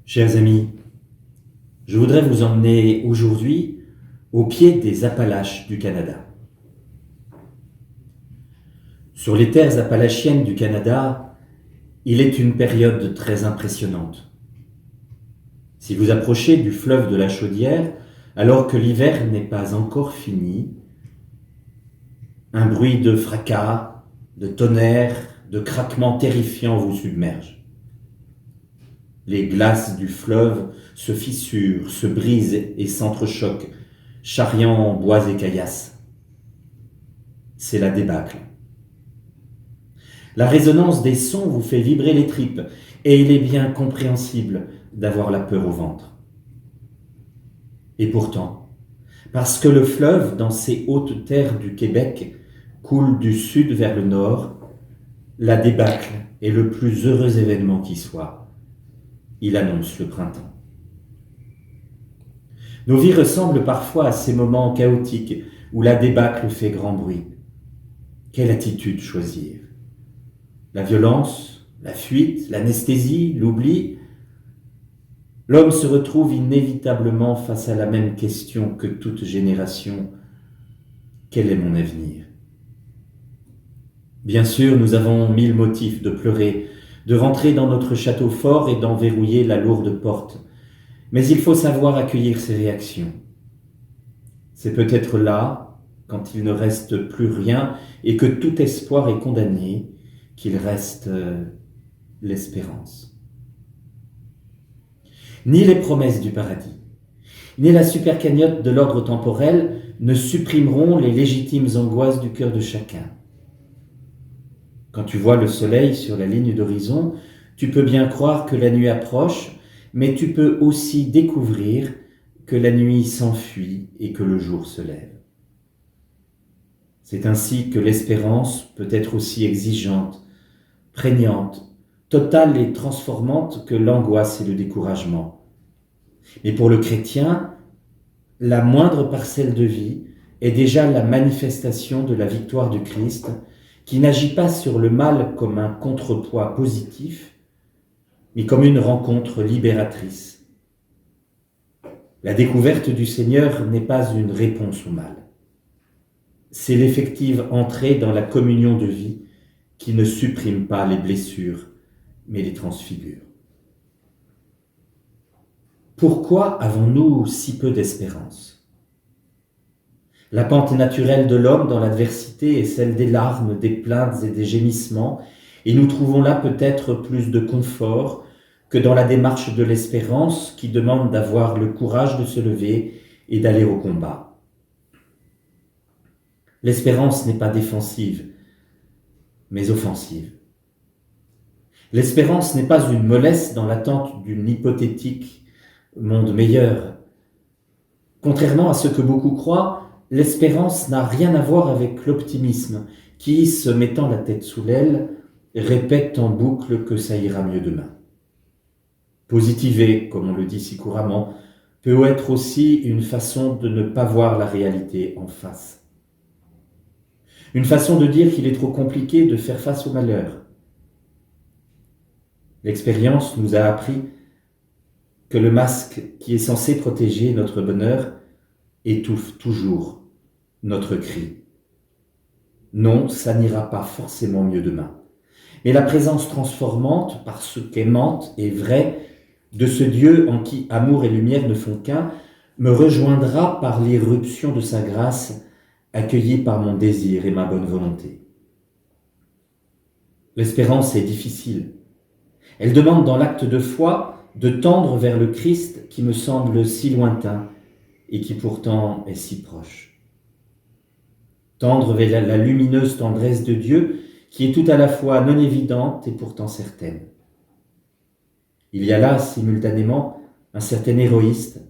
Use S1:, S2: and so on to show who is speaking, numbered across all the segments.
S1: Chers amis, je voudrais vous emmener aujourd'hui au pied des Appalaches du Canada. Sur les terres appalachiennes du Canada, il est une période très impressionnante. Si vous approchez du fleuve de la Chaudière, alors que l'hiver n'est pas encore fini, un bruit de fracas, de tonnerre, de craquements terrifiants vous submerge. Les glaces du fleuve se fissurent, se brisent et s'entrechoquent, charriant bois et caillasses. C'est la débâcle. La résonance des sons vous fait vibrer les tripes, et il est bien compréhensible d'avoir la peur au ventre. Et pourtant, parce que le fleuve, dans ces hautes terres du Québec, coule du sud vers le nord, la débâcle est le plus heureux événement qui soit. Il annonce le printemps. Nos vies ressemblent parfois à ces moments chaotiques où la débâcle fait grand bruit. Quelle attitude choisir ? La violence, la fuite, l'anesthésie, l'oubli ? L'homme se retrouve inévitablement face à la même question que toute génération. Quel est mon avenir ? Bien sûr, nous avons 1000 motifs de pleurer, de rentrer dans notre château fort et d'en verrouiller la lourde porte. Mais il faut savoir accueillir ces réactions. C'est peut-être là, quand il ne reste plus rien et que tout espoir est condamné, qu'il reste l'espérance. Ni les promesses du paradis, ni la super cagnotte de l'ordre temporel ne supprimeront les légitimes angoisses du cœur de chacun. Quand tu vois le soleil sur la ligne d'horizon, tu peux bien croire que la nuit approche, mais tu peux aussi découvrir que la nuit s'enfuit et que le jour se lève. C'est ainsi que l'espérance peut être aussi exigeante, prégnante, totale et transformante que l'angoisse et le découragement. Mais pour le chrétien, la moindre parcelle de vie est déjà la manifestation de la victoire du Christ, qui n'agit pas sur le mal comme un contrepoids positif, mais comme une rencontre libératrice. La découverte du Seigneur n'est pas une réponse au mal. C'est l'effective entrée dans la communion de vie qui ne supprime pas les blessures, mais les transfigure. Pourquoi avons-nous si peu d'espérance ? La pente naturelle de l'homme dans l'adversité est celle des larmes, des plaintes et des gémissements, et nous trouvons là peut-être plus de confort que dans la démarche de l'espérance qui demande d'avoir le courage de se lever et d'aller au combat. L'espérance n'est pas défensive, mais offensive. L'espérance n'est pas une mollesse dans l'attente d'une hypothétique monde meilleur. Contrairement à ce que beaucoup croient, l'espérance n'a rien à voir avec l'optimisme qui, se mettant la tête sous l'aile, répète en boucle que ça ira mieux demain. Positiver, comme on le dit si couramment, peut être aussi une façon de ne pas voir la réalité en face. Une façon de dire qu'il est trop compliqué de faire face au malheur. L'expérience nous a appris que le masque qui est censé protéger notre bonheur étouffe toujours notre cri. Non, ça n'ira pas forcément mieux demain. Mais la présence transformante, parce qu'aimante et vraie, de ce Dieu en qui amour et lumière ne font qu'un, me rejoindra par l'irruption de sa grâce, accueillie par mon désir et ma bonne volonté. L'espérance est difficile. Elle demande dans l'acte de foi de tendre vers le Christ qui me semble si lointain et qui pourtant est si proche. Tendre vers la lumineuse tendresse de Dieu qui est tout à la fois non évidente et pourtant certaine. Il y a là simultanément un certain héroïsme,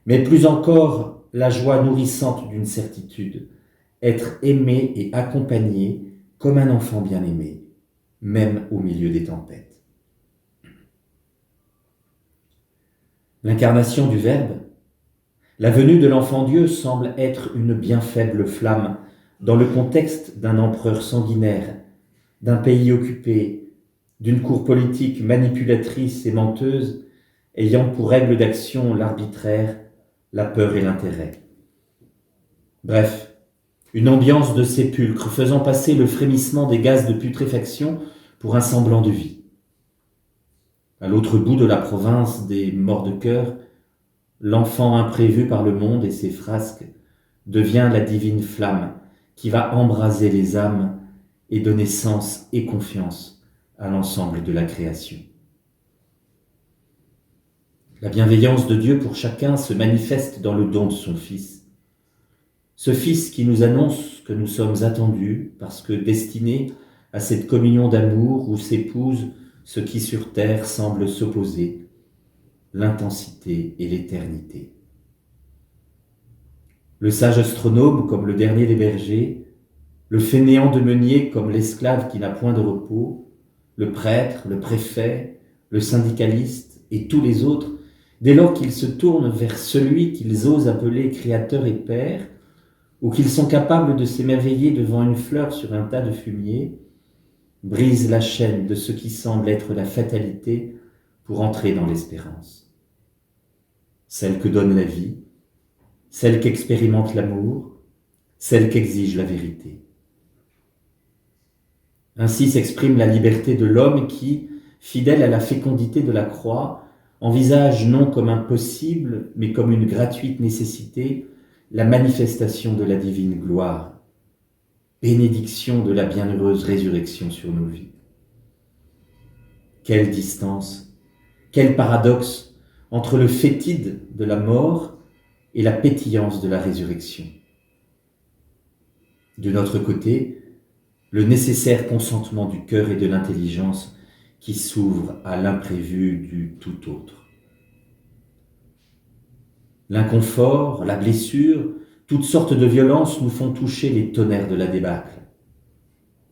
S1: mais plus encore la joie nourrissante d'une certitude, être aimé et accompagné comme un enfant bien-aimé, même au milieu des tempêtes. L'incarnation du Verbe, la venue de l'enfant Dieu semble être une bien faible flamme dans le contexte d'un empereur sanguinaire, d'un pays occupé, d'une cour politique manipulatrice et menteuse. ayant pour règle d'action l'arbitraire, la peur et l'intérêt. Bref, une ambiance de sépulcre faisant passer le frémissement des gaz de putréfaction pour un semblant de vie. À l'autre bout de la province des morts de cœur, l'enfant imprévu par le monde et ses frasques devient la divine flamme qui va embraser les âmes et donner sens et confiance à l'ensemble de la création. La bienveillance de Dieu pour chacun se manifeste dans le don de son Fils. Ce Fils qui nous annonce que nous sommes attendus parce que destinés à cette communion d'amour où s'épousent ce qui sur terre semble s'opposer, l'intensité et l'éternité. Le sage astronome comme le dernier des bergers, le fainéant de meunier comme l'esclave qui n'a point de repos, le prêtre, le préfet, le syndicaliste et tous les autres, dès lors qu'ils se tournent vers celui qu'ils osent appeler Créateur et Père, ou qu'ils sont capables de s'émerveiller devant une fleur sur un tas de fumier, brisent la chaîne de ce qui semble être la fatalité pour entrer dans l'espérance. Celle que donne la vie, celle qu'expérimente l'amour, celle qu'exige la vérité. Ainsi s'exprime la liberté de l'homme qui, fidèle à la fécondité de la croix, envisage non comme un possible, mais comme une gratuite nécessité, la manifestation de la divine gloire, bénédiction de la bienheureuse résurrection sur nos vies. Quelle distance, quel paradoxe entre le fétide de la mort et la pétillance de la résurrection. De notre côté, le nécessaire consentement du cœur et de l'intelligence qui s'ouvre à l'imprévu du tout autre. L'inconfort, la blessure, toutes sortes de violences nous font toucher les tonnerres de la débâcle.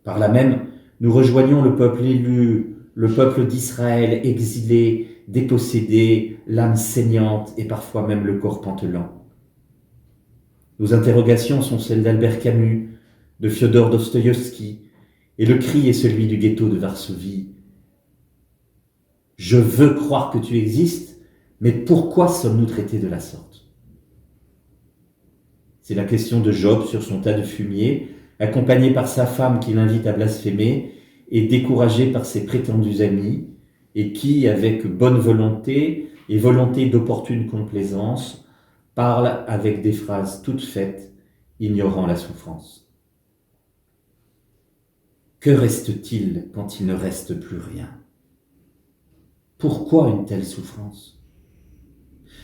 S1: Par là même, nous rejoignons le peuple élu, le peuple d'Israël exilé, dépossédé, l'âme saignante et parfois même le corps pantelant. Nos interrogations sont celles d'Albert Camus, de Fiodor Dostoïevski, et le cri est celui du ghetto de Varsovie. Je veux croire que tu existes, mais pourquoi sommes-nous traités de la sorte? C'est la question de Job sur son tas de fumier, accompagné par sa femme qui l'invite à blasphémer et découragé par ses prétendus amis, et qui, avec bonne volonté et volonté d'opportune complaisance, parle avec des phrases toutes faites, ignorant la souffrance. Que reste-t-il quand il ne reste plus rien? Pourquoi une telle souffrance?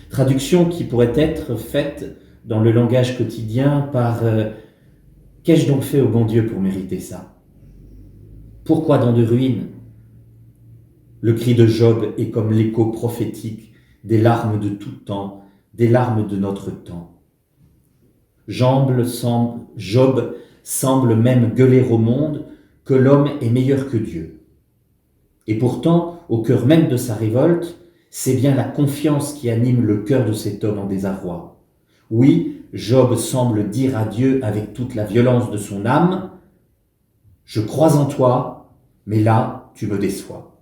S1: Traduction qui pourrait être faite dans le langage quotidien par qu'ai-je donc fait au bon Dieu pour mériter ça? Pourquoi dans de ruines? Le cri de Job est comme l'écho prophétique des larmes de tout temps, des larmes de notre temps. Job semble même gueuler au monde que l'homme est meilleur que Dieu. Et pourtant, au cœur même de sa révolte, c'est bien la confiance qui anime le cœur de cet homme en désarroi. Oui, Job semble dire à Dieu avec toute la violence de son âme, « Je crois en toi, mais là, tu me déçois.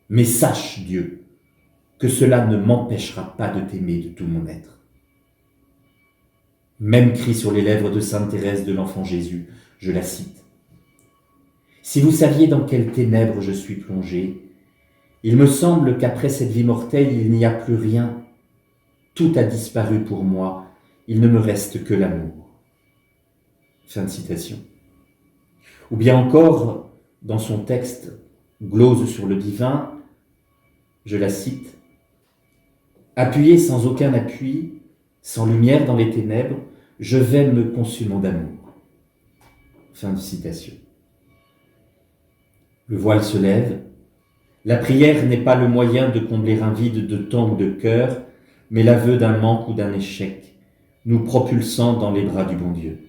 S1: Mais sache, Dieu, que cela ne m'empêchera pas de t'aimer de tout mon être. » Même cri sur les lèvres de sainte Thérèse de l'Enfant Jésus, je la cite. « Si vous saviez dans quelles ténèbres je suis plongé, il me semble qu'après cette vie mortelle, il n'y a plus rien. Tout a disparu pour moi, il ne me reste que l'amour. » Fin de citation. Ou bien encore, dans son texte « Glose sur le divin », je la cite, « Appuyé sans aucun appui, sans lumière dans les ténèbres, je vais me consumant d'amour. » Fin de citation. Le voile se lève. La prière n'est pas le moyen de combler un vide de temps ou de cœur, mais l'aveu d'un manque ou d'un échec, nous propulsant dans les bras du bon Dieu.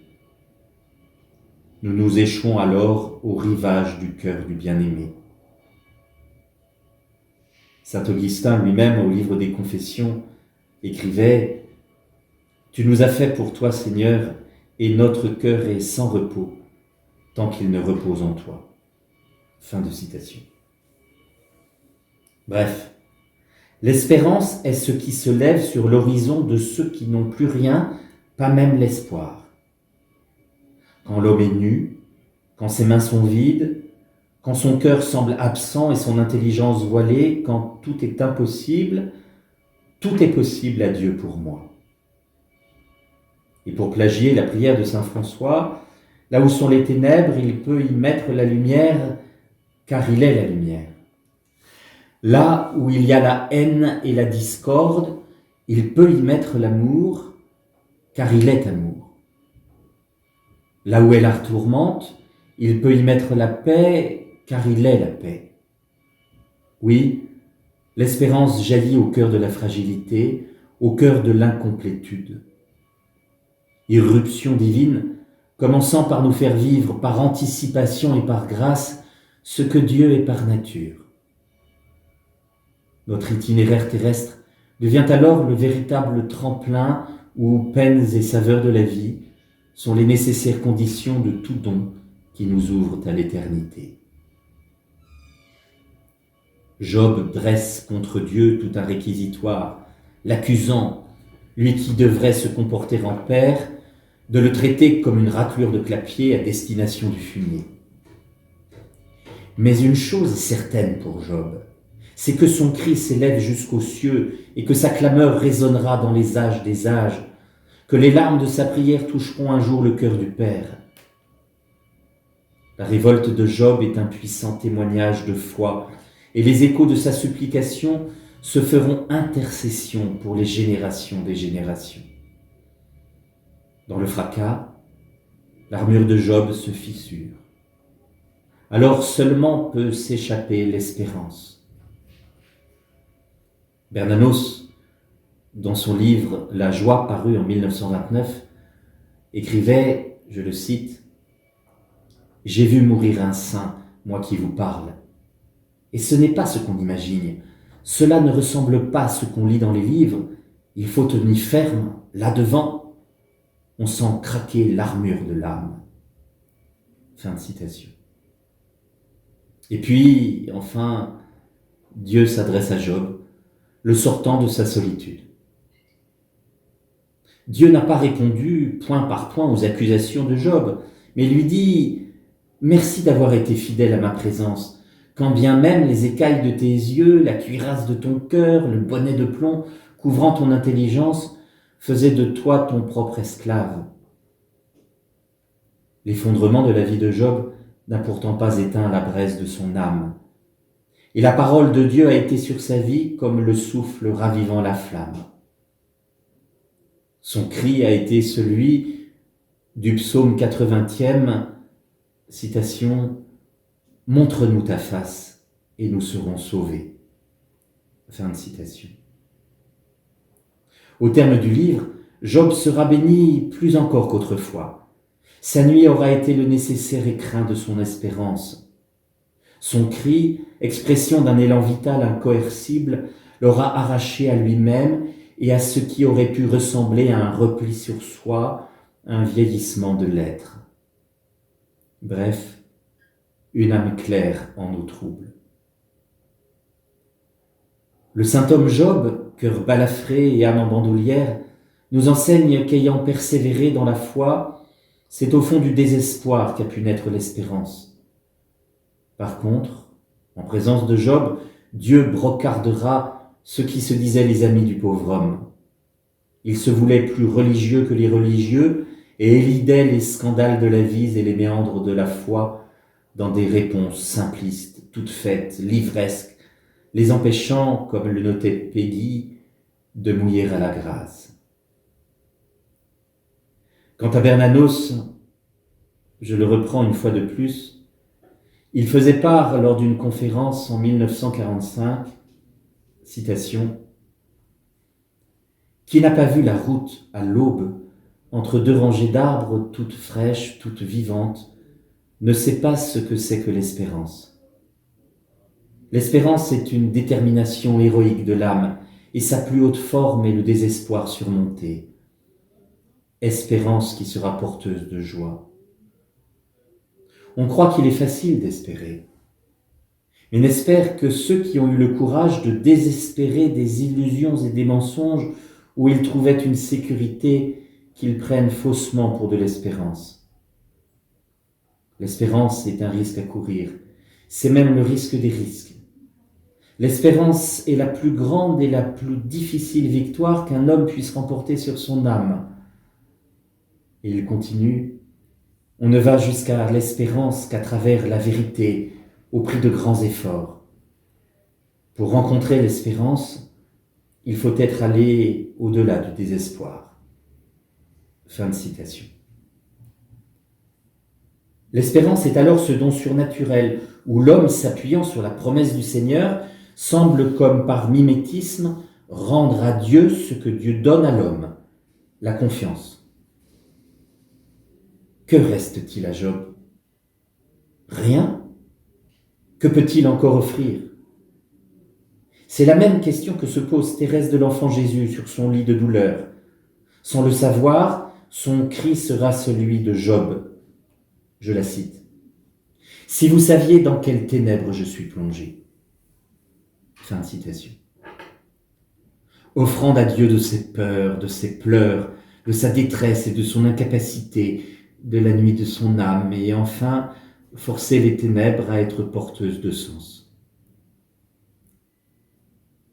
S1: Nous nous échouons alors au rivage du cœur du bien-aimé. Saint Augustin lui-même, au livre des Confessions, écrivait « Tu nous as fait pour toi, Seigneur, et notre cœur est sans repos, tant qu'il ne repose en toi. » Fin de citation. Bref, L'espérance est ce qui se lève sur l'horizon de ceux qui n'ont plus rien, pas même l'espoir. Quand l'homme est nu, quand ses mains sont vides, quand son cœur semble absent et son intelligence voilée, quand tout est impossible, tout est possible à Dieu pour moi. Et pour plagier la prière de saint François, là où sont les ténèbres, il peut y mettre la lumière, car il est la lumière. Là où il y a la haine et la discorde, il peut y mettre l'amour, car il est amour. Là où est la tourmente, il peut y mettre la paix, car il est la paix. Oui, l'espérance jaillit au cœur de la fragilité, au cœur de l'incomplétude. Irruption divine, commençant par nous faire vivre par anticipation et par grâce ce que Dieu est par nature. Notre itinéraire terrestre devient alors le véritable tremplin où peines et saveurs de la vie sont les nécessaires conditions de tout don qui nous ouvre à l'éternité. Job dresse contre Dieu tout un réquisitoire, l'accusant, lui qui devrait se comporter en père, de le traiter comme une raclure de clapier à destination du fumier. Mais une chose est certaine pour Job, c'est que son cri s'élève jusqu'aux cieux et que sa clameur résonnera dans les âges des âges, que les larmes de sa prière toucheront un jour le cœur du Père. La révolte de Job est un puissant témoignage de foi, et les échos de sa supplication se feront intercession pour les générations des générations. Dans le fracas, l'armure de Job se fissure. Alors seulement peut s'échapper l'espérance. Bernanos, dans son livre « La joie » paru en 1929, écrivait, je le cite, « J'ai vu mourir un saint, moi qui vous parle. Et ce n'est pas ce qu'on imagine. Cela ne ressemble pas à ce qu'on lit dans les livres. Il faut tenir ferme, là devant. On sent craquer l'armure de l'âme. » Fin de citation. Et puis, enfin, Dieu s'adresse à Job, le sortant de sa solitude. Dieu n'a pas répondu point par point aux accusations de Job, mais lui dit « Merci d'avoir été fidèle à ma présence, quand bien même les écailles de tes yeux, la cuirasse de ton cœur, le bonnet de plomb couvrant ton intelligence faisaient de toi ton propre esclave. » L'effondrement de la vie de Job n'a pourtant pas éteint la braise de son âme. Et la parole de Dieu a été sur sa vie comme le souffle ravivant la flamme. Son cri a été celui du psaume 80e, citation, « Montre-nous ta face et nous serons sauvés. » Fin de citation. Au terme du livre, Job sera béni plus encore qu'autrefois. Sa nuit aura été le nécessaire écrin de son espérance. Son cri, expression d'un élan vital incoercible, l'aura arraché à lui-même et à ce qui aurait pu ressembler à un repli sur soi, un vieillissement de l'être. Bref, une âme claire en eau trouble. Le saint homme Job, cœur balafré et âme en bandoulière, nous enseigne qu'ayant persévéré dans la foi, c'est au fond du désespoir qu'a pu naître l'espérance. Par contre, en présence de Job, Dieu brocardera ceux qui se disaient les amis du pauvre homme. Il se voulait plus religieux que les religieux et élidait les scandales de la vie et les méandres de la foi dans des réponses simplistes, toutes faites, livresques, les empêchant, comme le notait Peggy, de mouiller à la grâce. Quant à Bernanos, je le reprends une fois de plus, il faisait part lors d'une conférence en 1945, citation, « Qui n'a pas vu la route à l'aube entre deux rangées d'arbres toutes fraîches, toutes vivantes, ne sait pas ce que c'est que l'espérance. L'espérance est une détermination héroïque de l'âme, et sa plus haute forme est le désespoir surmonté. Espérance qui sera porteuse de joie. On croit qu'il est facile d'espérer. mais n'espère que ceux qui ont eu le courage de désespérer des illusions et des mensonges où ils trouvaient une sécurité qu'ils prennent faussement pour de l'espérance. L'espérance est un risque à courir, c'est même le risque des risques. L'espérance est la plus grande et la plus difficile victoire qu'un homme puisse remporter sur son âme. Et il continue, on ne va jusqu'à l'espérance qu'à travers la vérité, au prix de grands efforts. Pour rencontrer l'espérance, il faut être allé au-delà du désespoir. Fin de citation. L'espérance est alors ce don surnaturel où l'homme, s'appuyant sur la promesse du Seigneur, semble comme par mimétisme rendre à Dieu ce que Dieu donne à l'homme, la confiance. Que reste-t-il à Job? Rien. Que peut-il encore offrir? C'est la même question que se pose Thérèse de l'Enfant Jésus sur son lit de douleur. Sans le savoir, son cri sera celui de Job. Je la cite. « Si vous saviez dans quelles ténèbres je suis plongé. » Fin de citation. Offrande à Dieu de ses peurs, de ses pleurs, de sa détresse et de son incapacité, de la nuit de son âme, et enfin forcer les ténèbres à être porteuses de sens.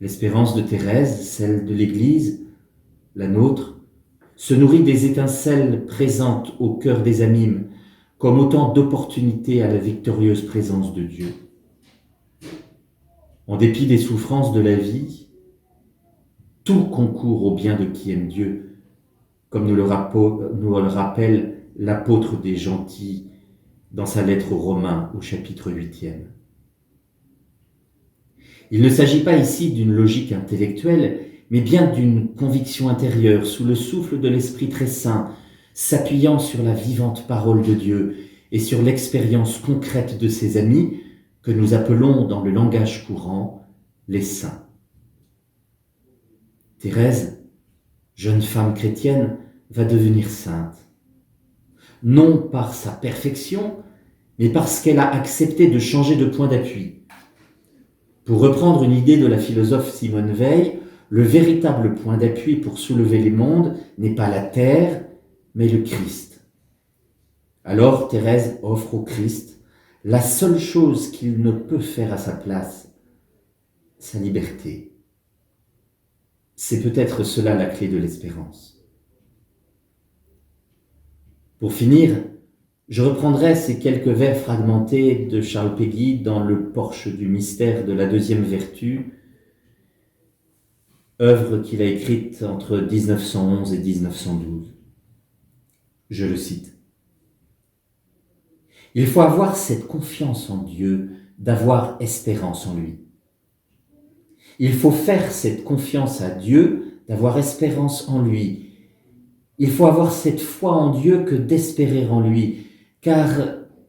S1: L'espérance de Thérèse, celle de l'Église, la nôtre, se nourrit des étincelles présentes au cœur des anonymes, comme autant d'opportunités à la victorieuse présence de Dieu. En dépit des souffrances de la vie, tout concourt au bien de qui aime Dieu, comme nous le rappelle l'apôtre des gentils dans sa lettre aux Romains au chapitre 8e. Il ne s'agit pas ici d'une logique intellectuelle, mais bien d'une conviction intérieure sous le souffle de l'Esprit très saint, s'appuyant sur la vivante parole de Dieu et sur l'expérience concrète de ses amis que nous appelons dans le langage courant les saints. Thérèse, jeune femme chrétienne, va devenir sainte. Non par sa perfection, mais parce qu'elle a accepté de changer de point d'appui. Pour reprendre une idée de la philosophe Simone Weil, le véritable point d'appui pour soulever les mondes n'est pas la terre, mais le Christ. Alors Thérèse offre au Christ la seule chose qu'il ne peut faire à sa place, sa liberté. C'est peut-être cela la clé de l'espérance. Pour finir, je reprendrai ces quelques vers fragmentés de Charles Péguy dans Le Porche du mystère de la deuxième vertu, œuvre qu'il a écrite entre 1911 et 1912. Je le cite. « Il faut avoir cette confiance en Dieu, d'avoir espérance en lui. Il faut faire cette confiance à Dieu, d'avoir espérance en lui. Il faut avoir cette foi en Dieu que d'espérer en lui, car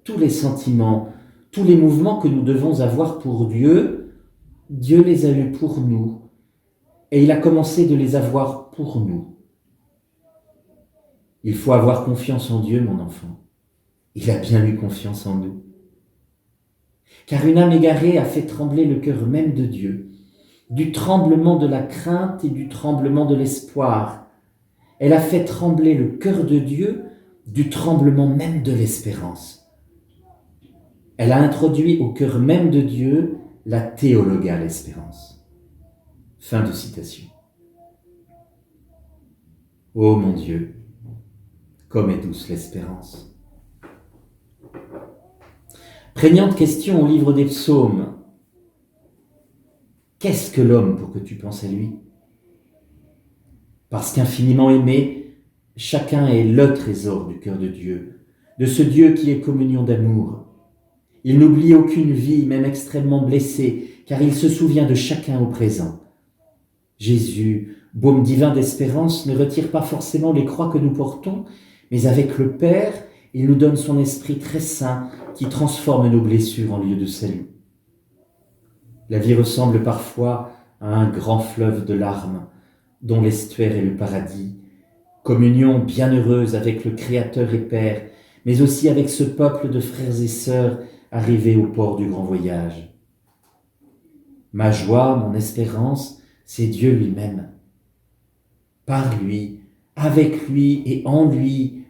S1: tous les sentiments, tous les mouvements que nous devons avoir pour Dieu, Dieu les a eus pour nous, et il a commencé de les avoir pour nous. Il faut avoir confiance en Dieu, mon enfant. Il a bien eu confiance en nous. Car une âme égarée a fait trembler le cœur même de Dieu, du tremblement de la crainte et du tremblement de l'espoir. Elle a fait trembler le cœur de Dieu du tremblement même de l'espérance. Elle a introduit au cœur même de Dieu la théologale espérance. » Fin de citation. Ô mon Dieu, comme est douce l'espérance. Prégnante question au livre des psaumes. Qu'est-ce que l'homme pour que tu penses à lui? Parce qu'infiniment aimé, chacun est le trésor du cœur de Dieu, de ce Dieu qui est communion d'amour. Il n'oublie aucune vie, même extrêmement blessée, car il se souvient de chacun au présent. Jésus, baume divin d'espérance, ne retire pas forcément les croix que nous portons, mais avec le Père, il nous donne son esprit très saint qui transforme nos blessures en lieu de salut. La vie ressemble parfois à un grand fleuve de larmes, dont l'estuaire est le paradis, communion bienheureuse avec le Créateur et Père, mais aussi avec ce peuple de frères et sœurs arrivés au port du grand voyage. Ma joie, mon espérance, c'est Dieu lui-même. Par lui, avec lui et en lui,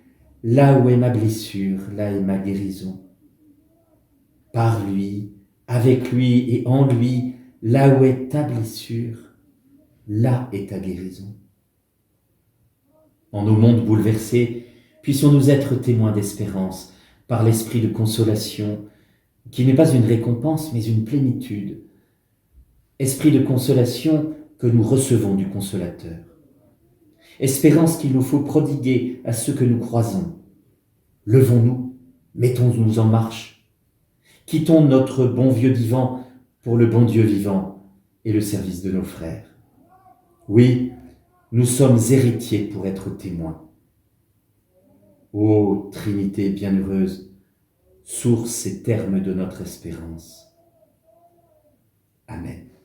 S1: là où est ma blessure, là est ma guérison. Par lui, avec lui et en lui, là où est ta blessure, là est ta guérison. En nos mondes bouleversés, puissions-nous être témoins d'espérance par l'esprit de consolation, qui n'est pas une récompense, mais une plénitude. Esprit de consolation que nous recevons du Consolateur. Espérance qu'il nous faut prodiguer à ceux que nous croisons. Levons-nous, mettons-nous en marche. Quittons notre bon vieux divan pour le bon Dieu vivant et le service de nos frères. Oui, nous sommes héritiers pour être témoins. Ô Trinité bienheureuse, source et terme de notre espérance. Amen.